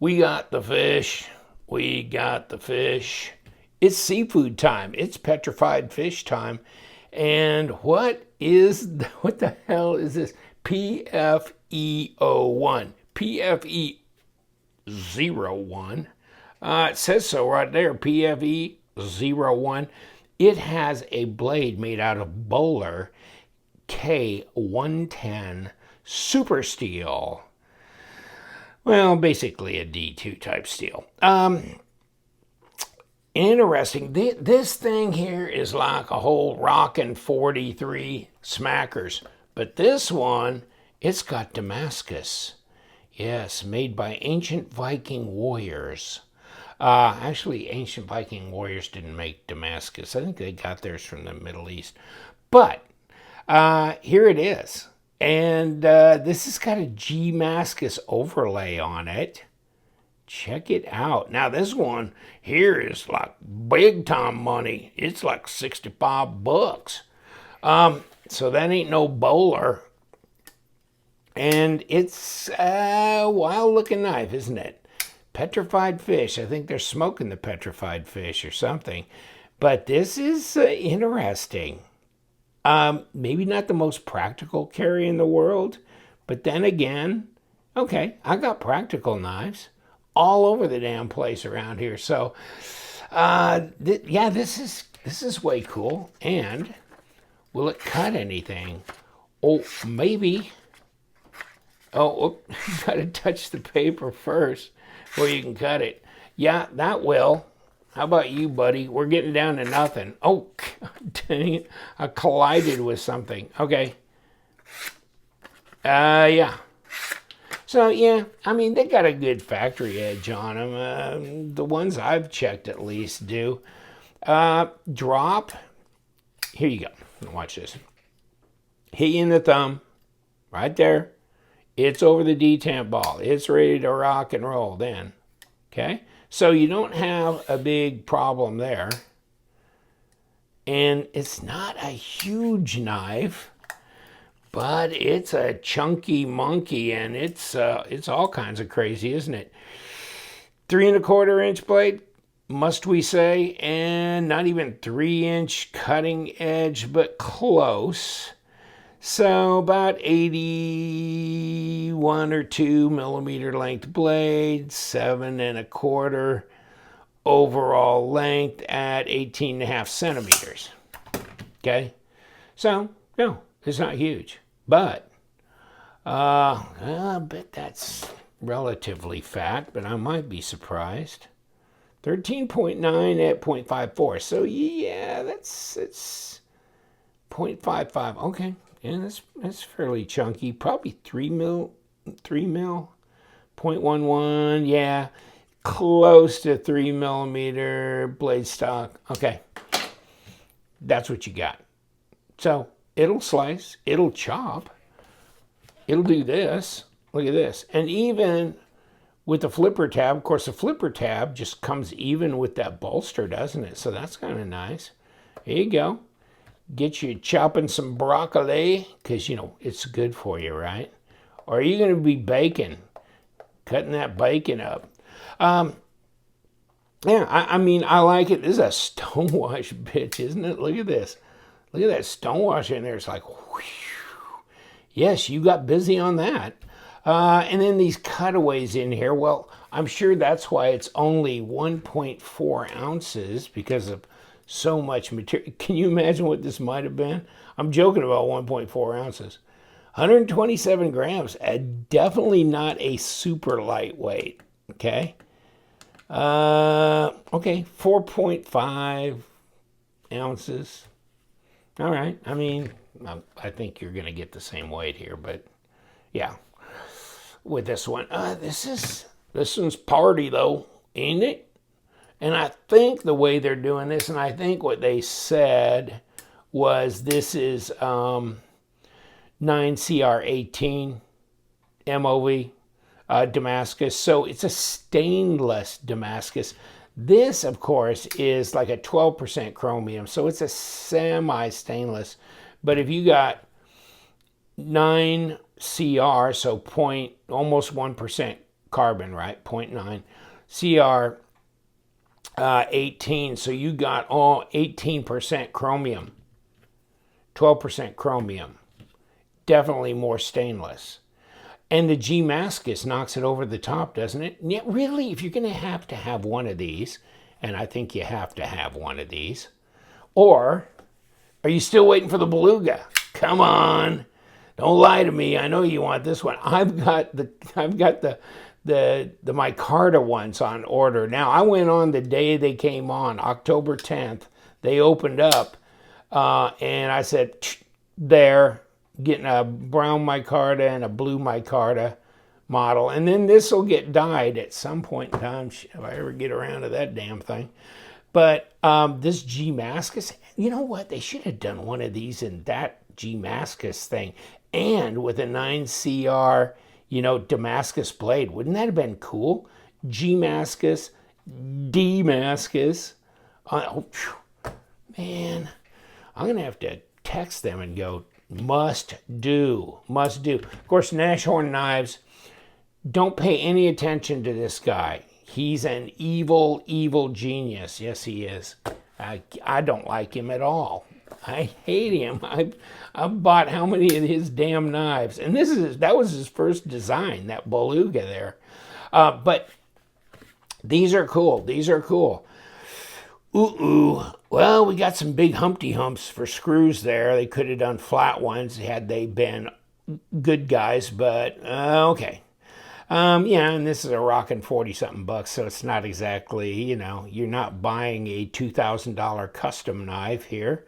We got the fish. We got the fish. It's seafood time. It's petrified fish time. And what the hell is this? PFE01. PFE01. It says so right there. PFE01. It has a blade made out of Bowler K110 super steel. Well, basically a D2 type steel. Interesting. This thing here is like a whole rockin' 43 smackers. But this one, it's got Damascus. Yes, made by ancient Viking warriors. Actually, ancient Viking warriors didn't make Damascus. I think they got theirs from the Middle East. But here it is. And this has got a Damascus overlay on it. Check it out. Now this one here is like big time money. It's like $65. So that ain't no bowler. And it's a wild looking knife, isn't it? Petrified fish. I think they're smoking the petrified fish or something. But this is interesting. Maybe not the most practical carry in the world, but then again, okay, I got practical knives all over the damn place around here. So, yeah, this is way cool. And will it cut anything? Oh, maybe. Oh, you gotta touch the paper first before you can cut it. Yeah, that will. How about you, buddy? We're getting down to nothing. Oh, God dang it. I collided with something. Okay. Yeah. So, yeah, I mean, they got a good factory edge on them. The ones I've checked at least do. Drop. Here you go. Watch this. Hit you in the thumb. Right there. It's over the detent ball. It's ready to rock and roll then. Okay? So you don't have a big problem there. And it's not a huge knife, but it's a chunky monkey, and it's all kinds of crazy, isn't it? 3¼ inch blade, must we say, and not even 3-inch cutting edge, but close. So about 81 or 2 millimeter length blade, 7¼ overall length at 18.5 centimeters. Okay, so no, it's not huge, but I bet that's relatively fat, but I might be surprised. 13.9 at 0.54. So yeah, it's 0.55. Okay. Yeah, that's fairly chunky. Probably 3 mil, 0.11. Yeah, close to 3 millimeter blade stock. Okay, that's what you got. So it'll slice, it'll chop, it'll do this. Look at this. And even with the flipper tab, of course, the flipper tab just comes even with that bolster, doesn't it? So that's kind of nice. Here you go. Get you chopping some broccoli, because, you know, it's good for you, right? Or are you going to be baking? Cutting that bacon up. Yeah, I mean, I like it. This is a stonewash bitch, isn't it? Look at this. Look at that stonewash in there. It's like, whew. Yes, you got busy on that. And then these cutaways in here, well, I'm sure that's why it's only 1.4 ounces, because of so much material. Can you imagine what this might have been? I'm joking about 1.4 ounces. 127 grams. Definitely not a super lightweight. Okay. Okay. 4.5 ounces. All right. I mean, I think you're going to get the same weight here, but yeah. With this one, this one's party though, ain't it? And I think the way they're doing this, and I think what they said was this is 9CR18 MOV Damascus. So it's a stainless Damascus. This, of course, is like a 12% chromium. So it's a semi-stainless. But if you got 9CR, so almost 1% carbon, right? 0.9. CR 18. So you got all 18% chromium, 12% chromium. Definitely more stainless. And the G-Mascus knocks it over the top, doesn't it? Yeah, really, if you're going to have one of these, and I think you have to have one of these, or are you still waiting for the Beluga? Come on. Don't lie to me. I know you want this one. I've got the micarta ones on order. Now, I went on the day they came on, October 10th. They opened up, and I said, there, getting a brown micarta and a blue micarta model. And then this will get dyed at some point in time, if I ever get around to that damn thing. But this G-Mascus, you know what? They should have done one of these in that G-Mascus thing. And with a 9CR, Damascus blade. Wouldn't that have been cool? G-Mascus, D-Mascus. Oh, man, I'm going to have to text them and go, must do. Of course, Nashorn knives, don't pay any attention to this guy. He's an evil, evil genius. Yes, he is. I don't like him at all. I hate him. I've bought how many of his damn knives? And that was his first design, that Beluga there. But these are cool. Ooh. Well, we got some big Humpty Humps for screws there. They could have done flat ones had they been good guys, but okay. Yeah, and this is a rockin' 40-something bucks, so it's not exactly, you're not buying a $2,000 custom knife here.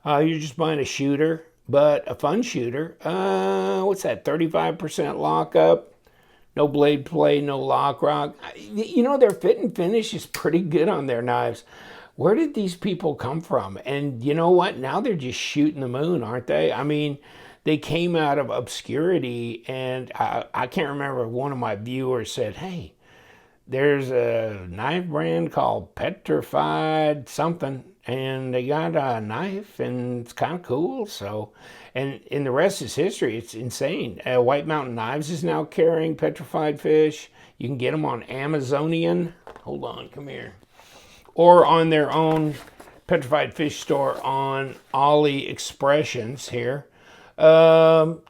You're just buying a shooter, but a fun shooter. What's that, 35% lockup? No blade play, no lock rock. Their fit and finish is pretty good on their knives. Where did these people come from? And you know what? Now they're just shooting the moon, aren't they? I mean, they came out of obscurity, and I can't remember if one of my viewers said, hey, there's a knife brand called Petrified something, and they got a knife, and it's kind of cool. So, and the rest is history. It's insane. White Mountain Knives is now carrying Petrified Fish. You can get them on Amazonian. Hold on, come here. Or on their own Petrified Fish store on Ollie Expressions here. K110,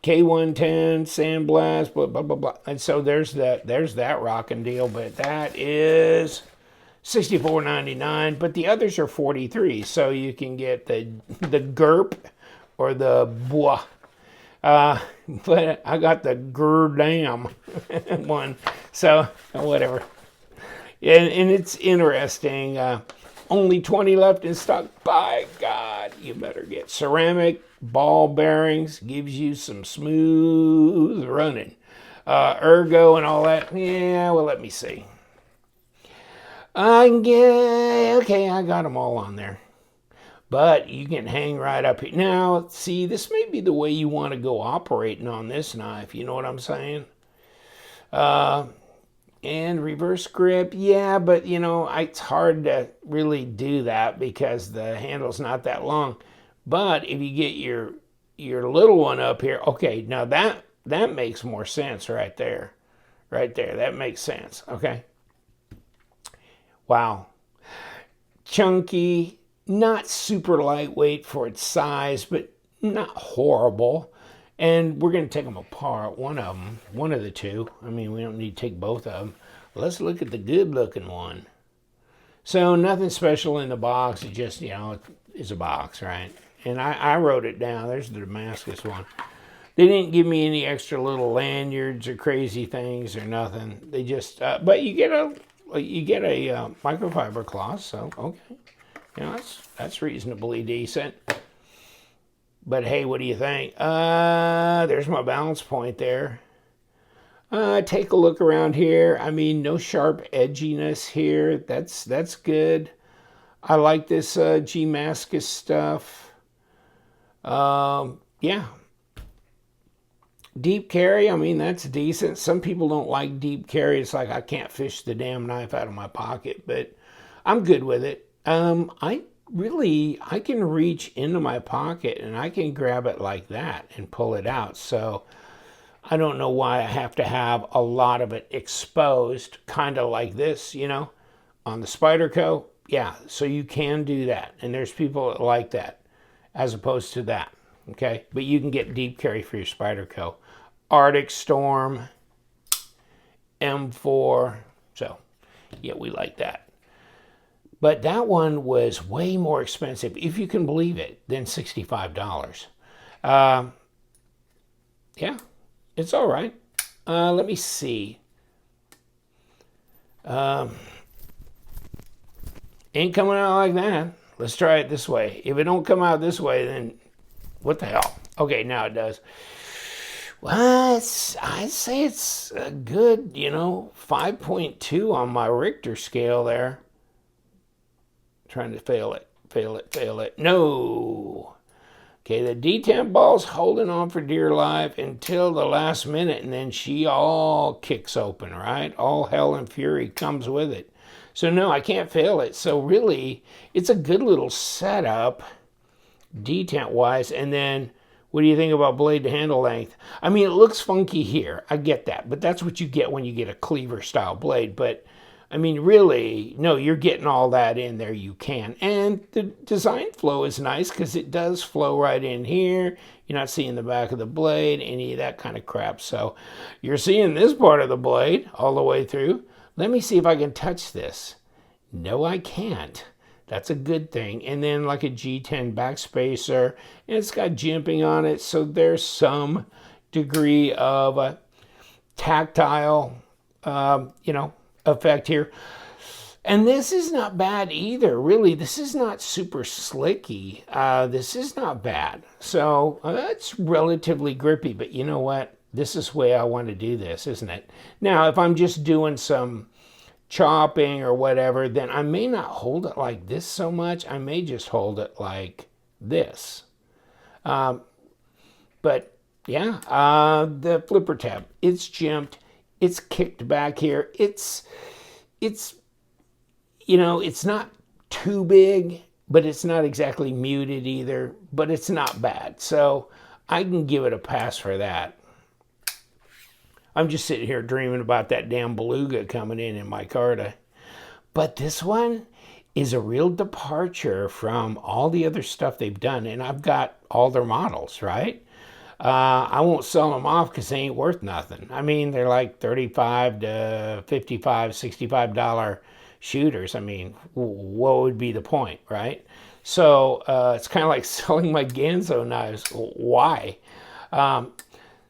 Sandblast, blah, blah, blah, blah. And so there's that rockin' deal, but that is $64.99, but the others are $43, so you can get the GURP or the Bois. But I got the Gerdam one, so whatever. And it's interesting. Only 20 left in stock. By God, you better get ceramic ball bearings. Gives you some smooth running. Ergo and all that. Yeah, well, let me see. Okay, I got them all on there. But you can hang right up here. Now, see, this may be the way you want to go operating on this knife. You know what I'm saying? And reverse grip, yeah, but it's hard to really do that because the handle's not that long. But if you get your little one up here, okay, now that makes more sense right there. That makes sense, okay? Wow. Chunky, not super lightweight for its size, but not horrible. And we're going to take them apart, one of the two. I mean, we don't need to take both of them. Let's look at the good-looking one. So nothing special in the box. It just, is a box, right? And I wrote it down. There's the Damascus one. They didn't give me any extra little lanyards or crazy things or nothing. They just, but you get a microfiber cloth, so okay. That's reasonably decent. But hey, what do you think? There's my balance point there. Take a look around here. I mean, no sharp edginess here. That's good. I like this G-Mascus stuff. Yeah. Deep carry, I mean, that's decent. Some people don't like deep carry. It's like I can't fish the damn knife out of my pocket, but I'm good with it. I can reach into my pocket and I can grab it like that and pull it out. So I don't know why I have to have a lot of it exposed, kind of like this, you know, on the Spyderco. Yeah, so you can do that. And there's people that like that as opposed to that, okay? But you can get deep carry for your Spyderco. Arctic Storm, M4, so yeah, we like that. But that one was way more expensive, if you can believe it, than $65. Yeah, it's all right. Let me see. Ain't coming out like that. Let's try it this way. If it don't come out this way, then what the hell? Okay, now it does. Well, I'd say it's a good, 5.2 on my Richter scale there. Trying to fail it. No. Okay, the detent ball's holding on for dear life until the last minute, and then she all kicks open, right? All hell and fury comes with it. So no, I can't fail it. So really, it's a good little setup, detent-wise. And then, what do you think about blade to handle length? I mean, it looks funky here. I get that. But that's what you get when you get a cleaver-style blade. But, I mean, really, no, you're getting all that in there you can. And the design flow is nice because it does flow right in here. You're not seeing the back of the blade, any of that kind of crap. So you're seeing this part of the blade all the way through. Let me see if I can touch this. No, I can't. That's a good thing. And then like a G10 backspacer, and it's got jimping on it, so there's some degree of a tactile, effect here. And this is not bad either, really. This is not super slicky. This is not bad. So it's relatively grippy, but you know what? This is the way I want to do this, isn't it? Now, if I'm just doing some chopping or whatever, then I may not hold it like this so much. I may just hold it like this. But yeah, the flipper tab, it's jimped. It's kicked back here. It's not too big, but it's not exactly muted either, but it's not bad. So I can give it a pass for that. I'm just sitting here dreaming about that damn beluga coming in my Carta. But this one is a real departure from all the other stuff they've done. And I've got all their models, right? I won't sell them off because they ain't worth nothing. I mean, they're like $35 to $55, $65 shooters. I mean, what would be the point, right? So it's kind of like selling my Ganzo knives. Why?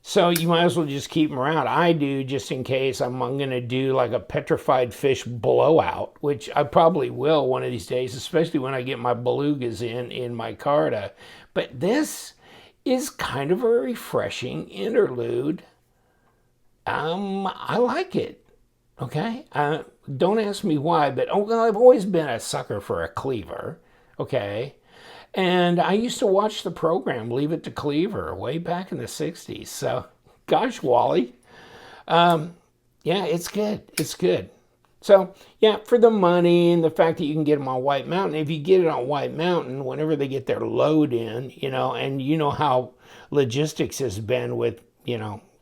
So you might as well just keep them around. I do, just in case I'm going to do like a Petrified Fish blowout, which I probably will one of these days, especially when I get my belugas in my Carta. But this is kind of a refreshing interlude. I like it. Okay? Don't ask me why, but I've always been a sucker for a cleaver. Okay? And I used to watch the program Leave It to Cleaver way back in the 60s. So, gosh, Wally. Yeah, it's good. It's good. So, yeah, for the money and the fact that you can get them on White Mountain, if you get it on White Mountain, whenever they get their load in, and you know how logistics has been with,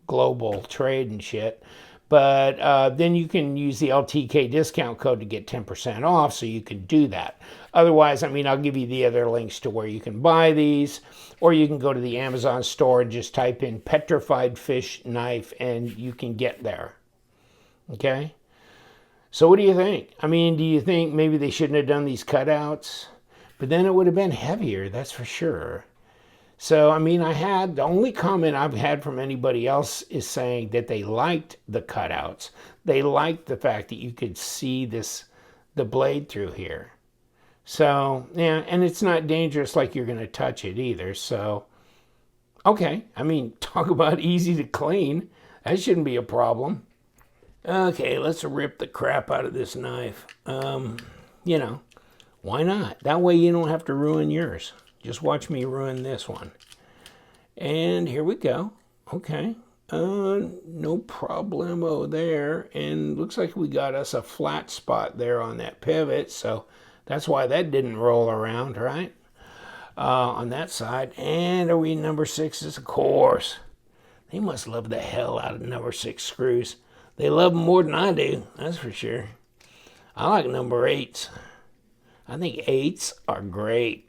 global trade and shit. But then you can use the LTK discount code to get 10% off, so you can do that. Otherwise, I'll give you the other links to where you can buy these, or you can go to the Amazon store and just type in Petrified Fish Knife, and you can get there. Okay? So what do you think? Do you think maybe they shouldn't have done these cutouts? But then it would have been heavier, that's for sure. So, the only comment I've had from anybody else is saying that they liked the cutouts. They liked the fact that you could see the blade through here. So, yeah, and it's not dangerous like you're going to touch it either. So, okay. Talk about easy to clean. That shouldn't be a problem. Okay, let's rip the crap out of this knife. Why not? That way you don't have to ruin yours. Just watch me ruin this one. And here we go. Okay. No problemo there. And looks like we got us a flat spot there on that pivot. So that's why that didn't roll around, right? On that side. And are we number 6s? Of course. They must love the hell out of number 6 screws. They love them more than I do, that's for sure. I like number 8s. I think 8s are great.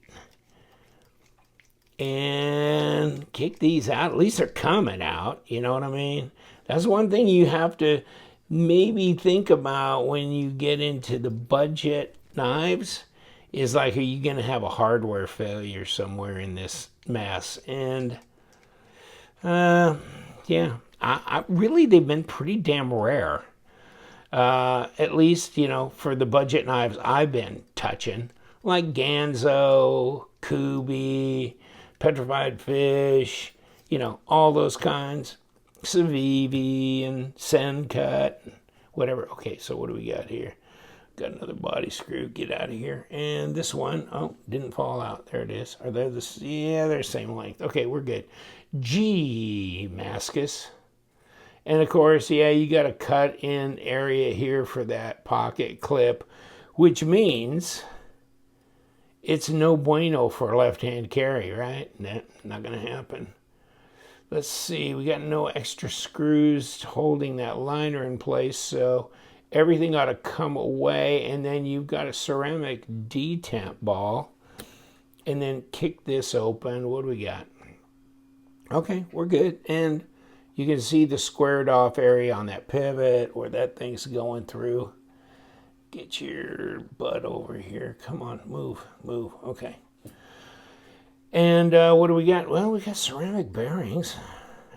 And kick these out. At least they're coming out, you know what I mean? That's one thing you have to maybe think about when you get into the budget knives, is like, are you going to have a hardware failure somewhere in this mess? And yeah, I really, they've been pretty damn rare. At least, you know, for the budget knives I've been touching, like Ganzo, Kubi, Petrified Fish, you know, all those kinds, Civivi and Sencut, whatever. Okay, so what do we got here? Got another body screw. Get out of here. And this one, oh, didn't fall out. There it is. Are they the, yeah, they're the same length. Okay, we're good. G Mascus. And of course, yeah, you got a cut in area here for that pocket clip, which means it's no bueno for a left-hand carry, right? Nah, not going to happen. Let's see, we got no extra screws holding that liner in place, so everything ought to come away, and then you've got a ceramic detemp ball, and then kick this open. What do we got? Okay, we're good, and you can see the squared off area on that pivot where that thing's going through. Get your butt over here. Come on, move, move. Okay. And what do we got? Well, we got ceramic bearings.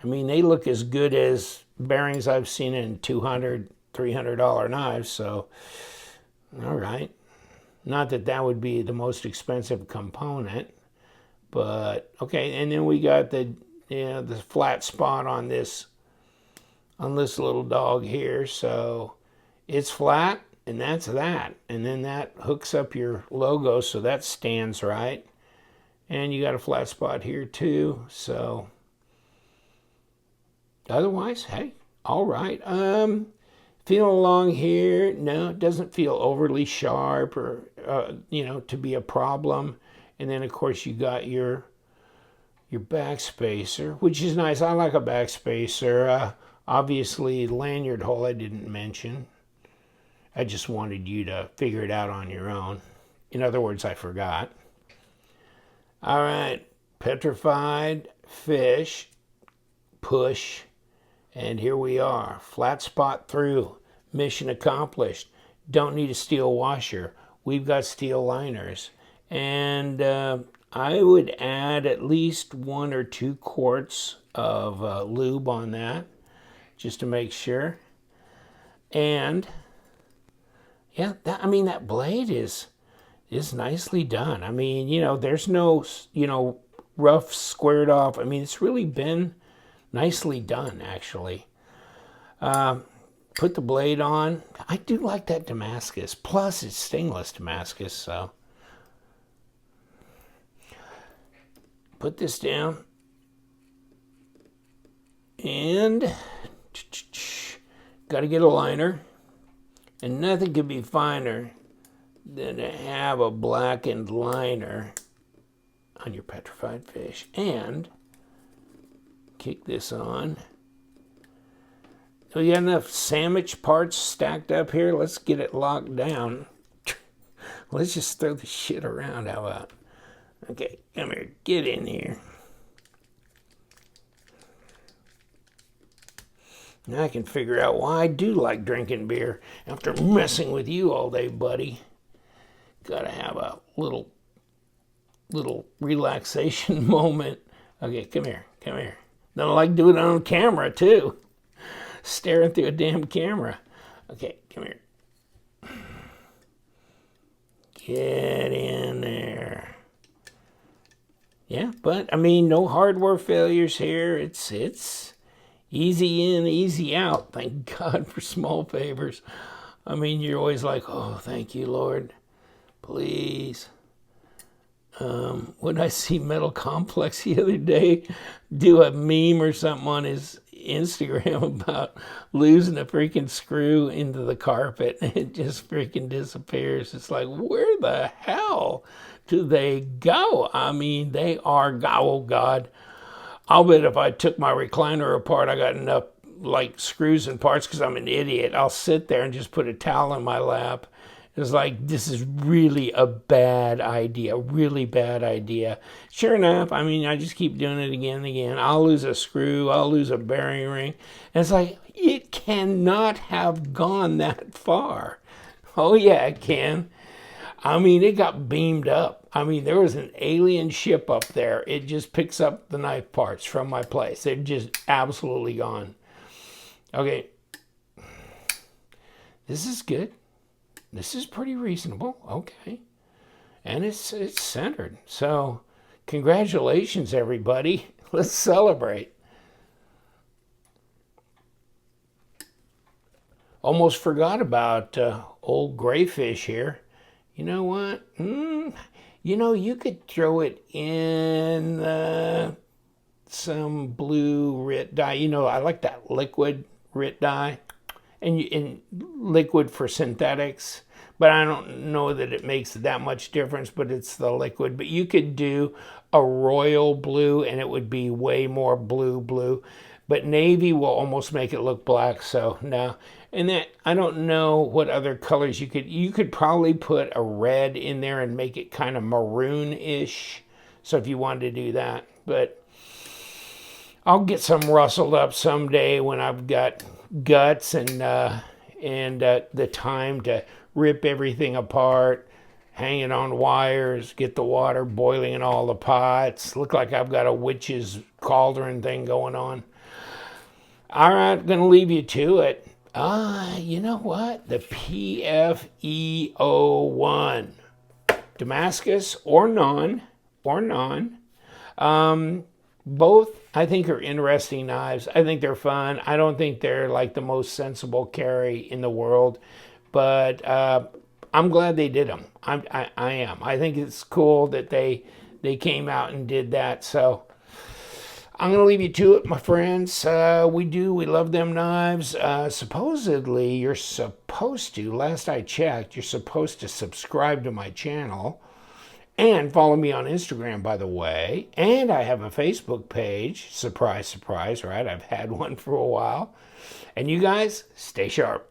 I mean, they look as good as bearings I've seen in $200, $300 knives. So, all right. Not that that would be the most expensive component, but okay. And then we got the, you know, the flat spot on this little dog here. So it's flat, and that's that. And then that hooks up your logo, so that stands right. And you got a flat spot here too. So otherwise, hey, all right. Feeling along here. No, it doesn't feel overly sharp or you know, to be a problem. And then of course you got your back spacer, which is nice. I like a back spacer. Obviously, lanyard hole I didn't mention. I just wanted you to figure it out on your own. In other words, I forgot. All right, Petrified Fish, push, and here we are. Flat spot through, mission accomplished. Don't need a steel washer. We've got steel liners. And I would add at least 1 or 2 quarts of lube on that, just to make sure. And yeah, I mean, that blade is nicely done. I mean, you know, there's no, you know, rough squared off. I mean, it's really been nicely done, actually. Put the blade on. I do like that Damascus. Plus, it's stainless Damascus, so. Put this down. And got to get a liner. And nothing could be finer than to have a blackened liner on your Petrified Fish. And kick this on. We got enough sandwich parts stacked up here. Let's get it locked down. Let's just throw the shit around. How about? Okay, come here. Get in here. Now I can figure out why I do like drinking beer after messing with you all day, buddy. Gotta have a little relaxation moment. Okay, come here, come here. Then I like doing it on camera too. Staring through a damn camera. Okay, come here. Get in there. Yeah, but I mean, no hardware failures here. It's easy in, easy out. Thank God for small favors. I mean, you're always like, oh, thank you, Lord. Please. When I see Metal Complex the other day do a meme or something on his Instagram about losing a freaking screw into the carpet, and it just freaking disappears. It's like, where the hell do they go? I mean, they are, oh God. I'll bet if I took my recliner apart, I got enough like screws and parts because I'm an idiot. I'll sit there and just put a towel in my lap. It's like, this is really a bad idea, really bad idea. Sure enough, I mean, I just keep doing it again and again. I'll lose a screw, I'll lose a bearing ring. And it's like, it cannot have gone that far. Oh yeah, it can. I mean, it got beamed up. I mean, there was an alien ship up there. It just picks up the knife parts from my place. They're just absolutely gone. Okay. This is good. This is pretty reasonable. Okay. And it's centered. So, congratulations, everybody. Let's celebrate. Almost forgot about old gray fish here. You know what? You know, you could throw it in some blue RIT dye. You know, I like that liquid RIT dye. And liquid for synthetics. But I don't know that it makes that much difference, but it's the liquid. But you could do a royal blue, and it would be way more blue. But navy will almost make it look black, so no. And then I don't know what other colors you could probably put a red in there and make it kind of maroon-ish. So if you wanted to do that, but I'll get some rustled up someday when I've got guts and the time to rip everything apart, hang it on wires, get the water boiling in all the pots. Look like I've got a witch's cauldron thing going on. All right, I'm going to leave you to it. You know what? The PFE01. Damascus or non. Both, I think, are interesting knives. I think they're fun. I don't think they're like the most sensible carry in the world. But I'm glad they did them. I am. I think it's cool that they came out and did that. So I'm going to leave you to it, my friends. We love them knives. Supposedly, you're supposed to, last I checked, you're supposed to subscribe to my channel and follow me on Instagram, by the way. And I have a Facebook page. Surprise, surprise, right? I've had one for a while. And you guys, stay sharp.